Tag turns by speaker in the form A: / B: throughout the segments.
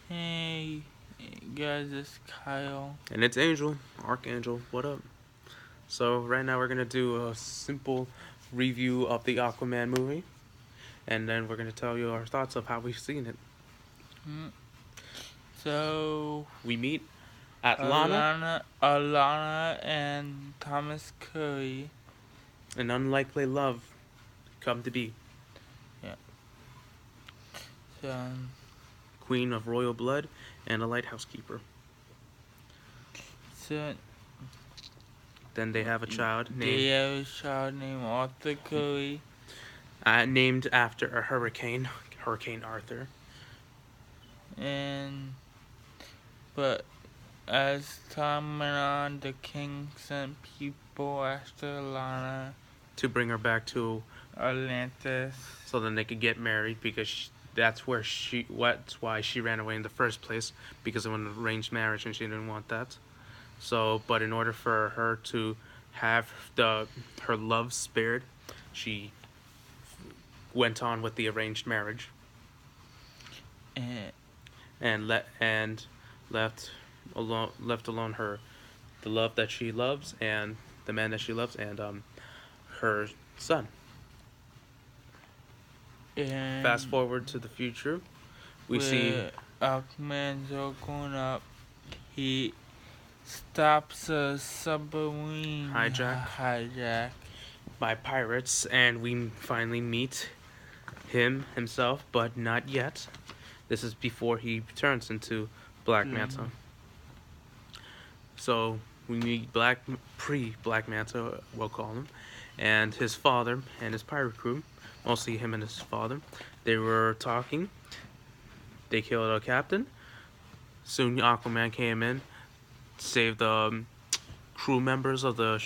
A: Hey guys, it's Kyle.
B: And it's Angel, Archangel, what up? So, right now we're gonna do a simple review of the Aquaman movie, and then we're gonna tell you our thoughts of how we've seen it.
A: Mm, So,
B: We meet at Lana,
A: Alana and Thomas Curry.
B: an unlikely love come to be.
A: Yeah. So,
B: Queen of royal blood and a lighthouse keeper.
A: so
B: Then they have a child
A: they
B: named
A: have a child named Arthur Curry.
B: named after a hurricane, Hurricane Arthur.
A: And, but as time went on, the king sent people after Alana,
B: To bring her back to
A: Atlantis.
B: so then they could get married because that's why she ran away in the first place, because of an arranged marriage and she didn't want that. So, but in order for her to have her love spared, she went on with the arranged marriage
A: And,
B: and left alone the love that she loves and the man that she loves and her son. Fast
A: and
B: forward to the future, we see
A: where Aquaman's all grown up, he stops a submarine hijack.
B: by pirates, and we finally meet himself, but not yet. This is before he turns into Black Manta. So we meet pre-Black Manta, we'll call him, and his father and his pirate crew. Mostly him and his father. They were talking. They killed a captain. Soon Aquaman came in, saved the crew members of the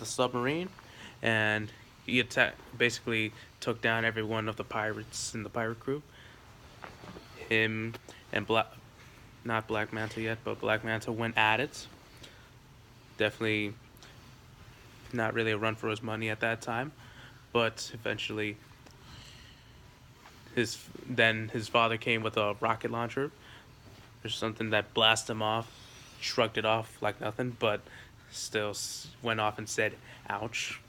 B: submarine, and he basically took down every one of the pirates in the pirate crew. Him and not Black Manta yet, but Black Manta went at it. Definitely not really a run for his money at that time, but eventually his father came with a rocket launcher or something that blasted him off, shrugged it off like nothing, but still went off and said, "Ouch."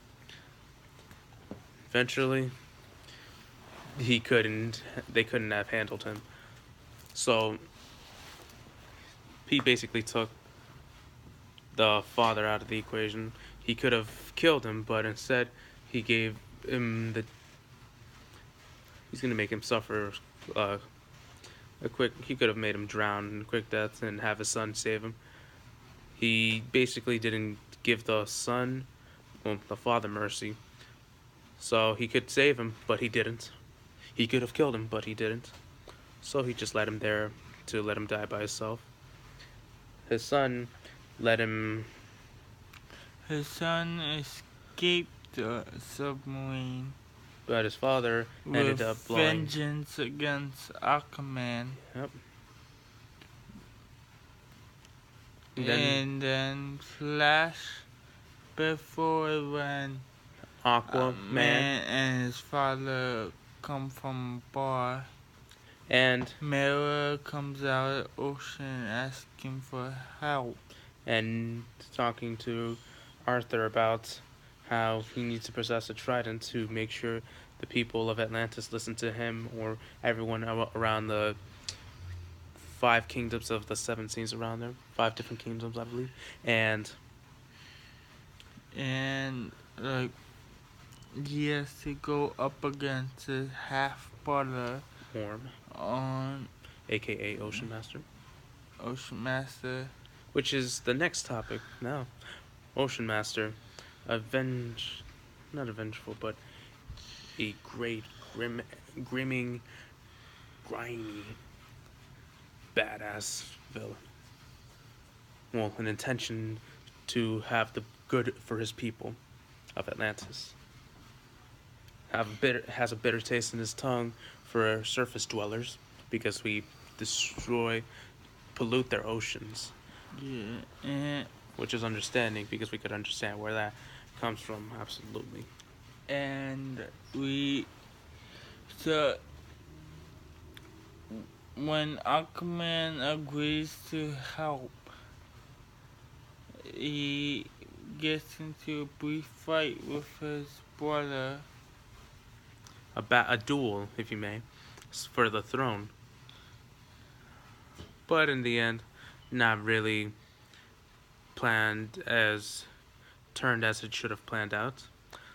B: Eventually, they couldn't have handled him. So he basically took the father out of the equation. He could have killed him, but instead he gave him he's gonna make him suffer he could have made him drown in a quick death and have his son save him. He basically didn't give the father mercy. So he could save him, but he didn't. He could have killed him, but he didn't. So he just let him there to let him die by himself. His son let him.
A: His son escaped the submarine
B: But his father ended up
A: with
B: blowing.
A: vengeance against Aquaman.
B: Yep.
A: And then flash before when
B: Aquaman
A: and his father come from a bar.
B: and
A: Mera comes out of the ocean asking for help.
B: talking to Arthur about how he needs to possess a trident to make sure the people of Atlantis listen to him or everyone around the 5 kingdoms of the 7 seas around there. 5 different kingdoms, I believe. And
A: Like he has to go up against his half brother
B: Orm,
A: on
B: aka Ocean Master,
A: Ocean Master.
B: which is the next topic now. Ocean Master, not a vengeful, but a great, grimming, grimy, badass villain. Well, an intention to have the good for his people of Atlantis. Has a bitter taste in his tongue for surface dwellers because we pollute their oceans.
A: Yeah,
B: Which is understanding because we could understand where that comes from, absolutely.
A: and we so when Aquaman agrees to help, he gets into a brief fight with his brother.
B: A duel, if you may, for the throne. But in the end, not really turned as it should have planned out.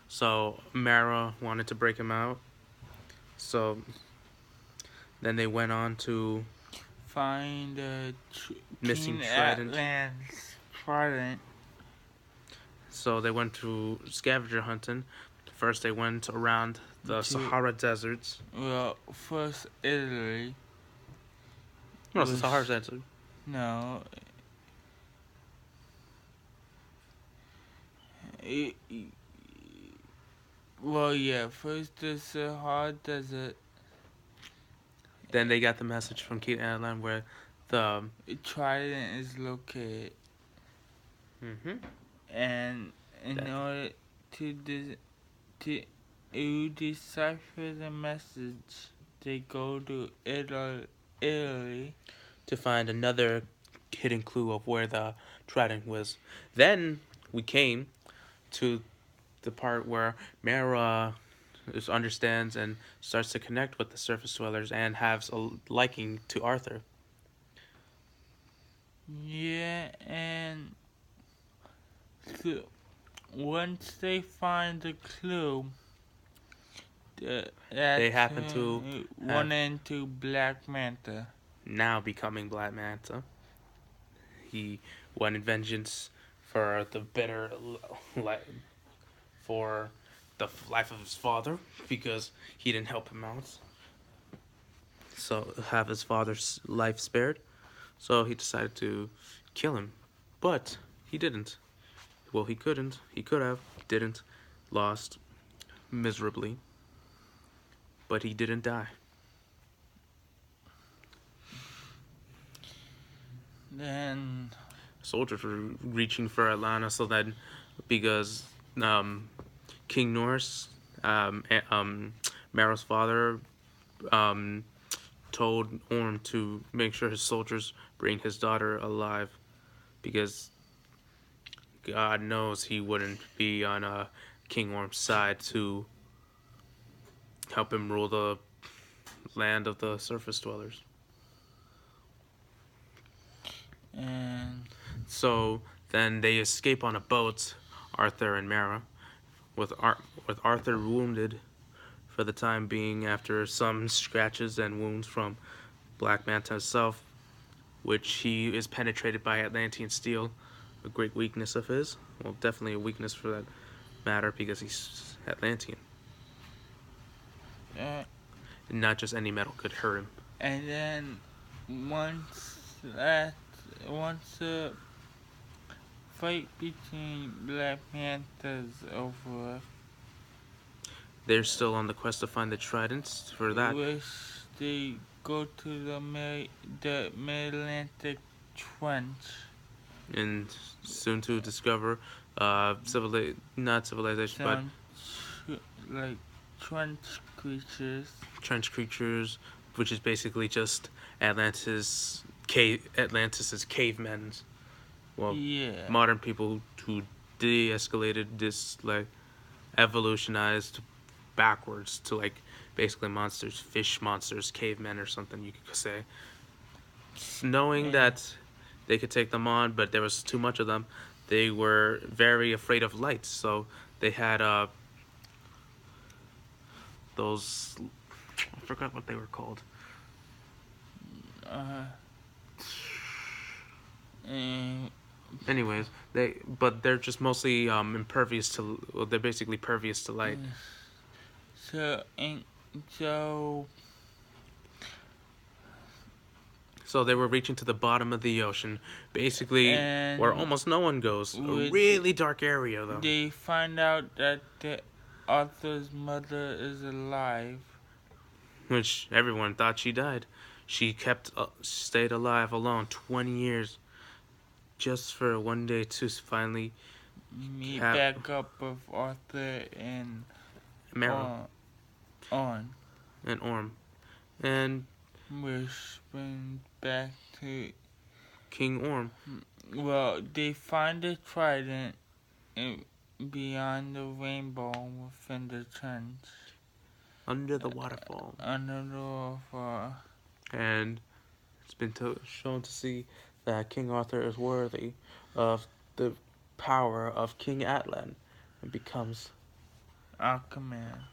B: So Mara wanted to break him out. So then they went on to
A: Find the
B: missing
A: King
B: trident.
A: Atlan's trident.
B: So they went to scavenger hunting. First, they went around the Sahara deserts.
A: Well, first Italy.
B: No, it's the Sahara Desert.
A: No. Well, yeah, first the Sahara Desert.
B: Then they got the message from King Atlan where the
A: trident is located. And in order to decipher the message, they go to Italy
B: to find another hidden clue of where the trident was. Then we came to the part where Mara understands and starts to connect with the surface dwellers and has a liking to Arthur.
A: Yeah, and so once they find the clue,
B: they happen to
A: run into Black Manta.
B: Now becoming Black Manta. He wanted vengeance for the for the life of his father because he didn't help him out. So have his father's life spared. So he decided to kill him, but he didn't. Well, he couldn't. He could have. Didn't. Lost miserably. But he didn't die.
A: Then
B: soldiers were reaching for Atlanta, so then because King Norse, Marrow's father, told Orm to make sure his soldiers bring his daughter alive, because God knows he wouldn't be on King Orm's side to help him rule the land of the surface dwellers.
A: And
B: so then they escape on a boat, Arthur and Mara, with Arthur wounded for the time being after some scratches and wounds from Black Manta himself, which he is penetrated by Atlantean steel, a great weakness of his. Well, definitely a weakness for that matter because he's Atlantean. And not just any metal could hurt him.
A: And then once the fight between Black Manta's over,
B: they're still on the quest to find the tridents for that.
A: Which they go to the Mid-Atlantic Trench.
B: And soon to discover not civilization, but
A: like trench creatures.
B: Trench creatures, which is basically just Atlantis's cavemen. Well,
A: yeah.
B: Modern people who de-escalated this, like, evolutionized backwards to, like, basically monsters, fish monsters, cavemen or something you could say. Knowing that they could take them on, but there was too much of them, they were very afraid of light, so they had those, I forgot what they were called. Anyways, they're just mostly impervious to. Well, they're basically pervious to light. So they were reaching to the bottom of the ocean, basically where almost no one goes. A really dark area, though.
A: They find out that Arthur's mother is alive,
B: which everyone thought she died. She stayed alive alone 20 years. Just for one day to finally
A: meet back up with Arthur and
B: Orm. And
A: which brings back to,
B: King Orm.
A: well, they find the trident beyond the rainbow within the trench.
B: Under the waterfall.
A: Under the waterfall.
B: And it's been shown to see that King Arthur is worthy of the power of King Atlan and becomes
A: Aquaman.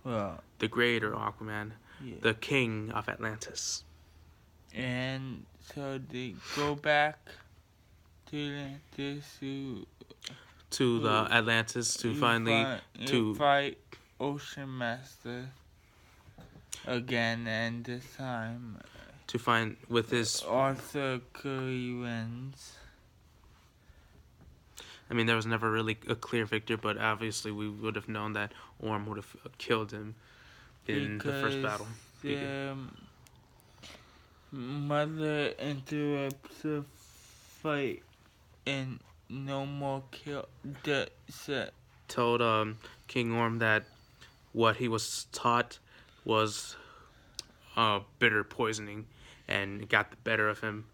A: Well,
B: the greater Aquaman,
A: yeah.
B: the king of Atlantis.
A: And so they go back to Atlantis
B: to the Atlantis to
A: fight Ocean Master again, and this time
B: to find with his
A: Arthur Curry wins.
B: I mean, there was never really a clear victor, but obviously we would have known that Orm would have killed him in the first battle.
A: The mother interrupts the fight and no more kill.
B: Told King Orm that what he was taught was bitter poisoning, and it got the better of him.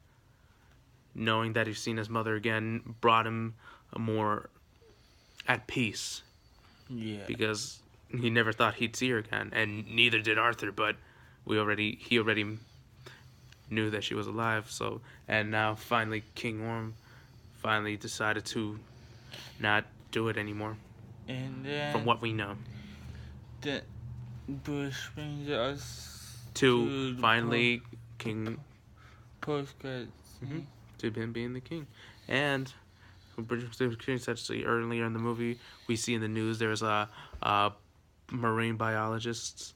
B: Knowing that he's seen his mother again brought him more at peace.
A: Yeah.
B: Because he never thought he'd see her again, and neither did Arthur. But he already knew that she was alive. So, and now finally King Orm finally decided to not do it anymore.
A: And then,
B: from what we know,
A: the Bush brings us
B: to finally King
A: postcards.
B: To him being the king. And essentially earlier in the movie, we see in the news there's a marine biologist.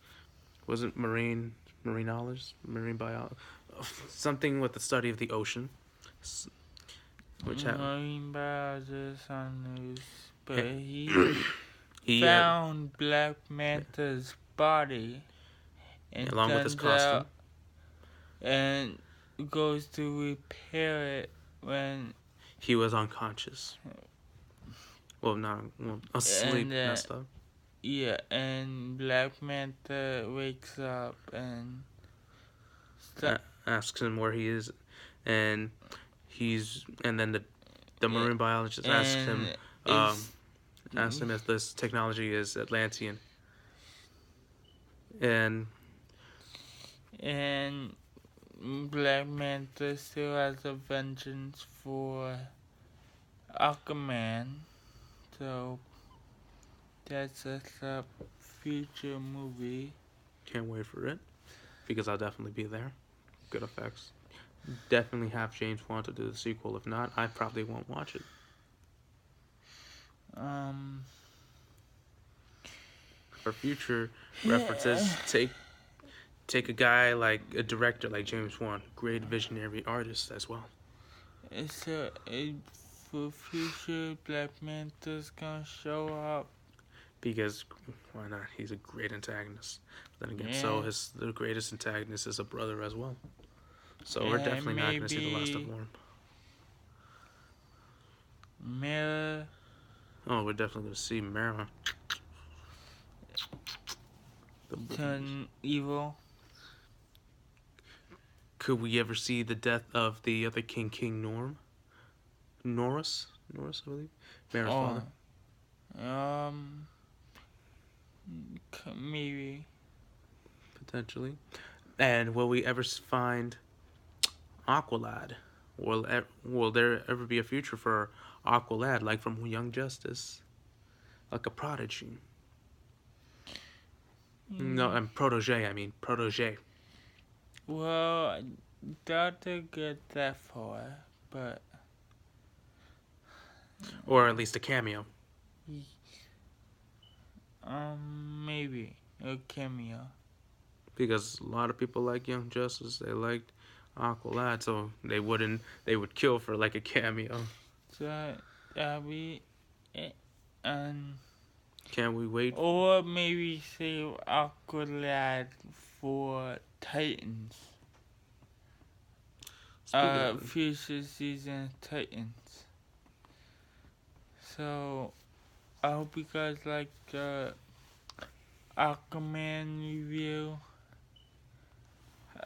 B: Was it marinologist? Marine biologist? Something with the study of the ocean.
A: Marine biologist on news. But he found Black Manta's body. And
B: along with his costume.
A: And goes to repair it when
B: he was unconscious. Well, asleep, messed up.
A: Yeah, and Black Manta wakes up and
B: asks him where he is, and then the marine biologist asks him if this technology is Atlantean, and
A: Black Manta still has a vengeance for Aquaman, so that's a future movie.
B: Can't wait for it, because I'll definitely be there. Good effects. Definitely have James Wan to do the sequel. If not, I probably won't watch it. For future references, take a guy like a director like James Wan, great visionary artist as well.
A: For future, Black Manta's gonna show up.
B: Because why not? He's a great antagonist. Then again, so the greatest antagonist is a brother as well. So we're definitely not gonna see the last of Orm.
A: Mera.
B: Oh, we're definitely gonna see Mera.
A: Turn evil.
B: Could we ever see the death of the other king, King Norris, I believe. Mera's father.
A: Maybe.
B: Potentially. And will we ever find Aqualad? Will there ever be a future for Aqualad, like from Young Justice? Like a prodigy? No, protege, protege.
A: Well, I doubt they'll get that far, but...
B: Or at least a cameo.
A: Maybe a cameo.
B: Because a lot of people like Young Justice, they liked Aqualad, so they would kill for like a cameo.
A: So that'll be it. And
B: can we wait?
A: Or maybe save Aqualad for Titans. Future season Titans. So I hope you guys like the Aquaman review.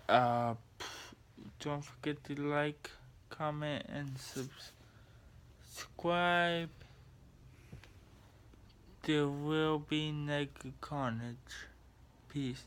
A: Uh, don't forget to like, comment, and subscribe. There will be Nega-Carnage. Peace.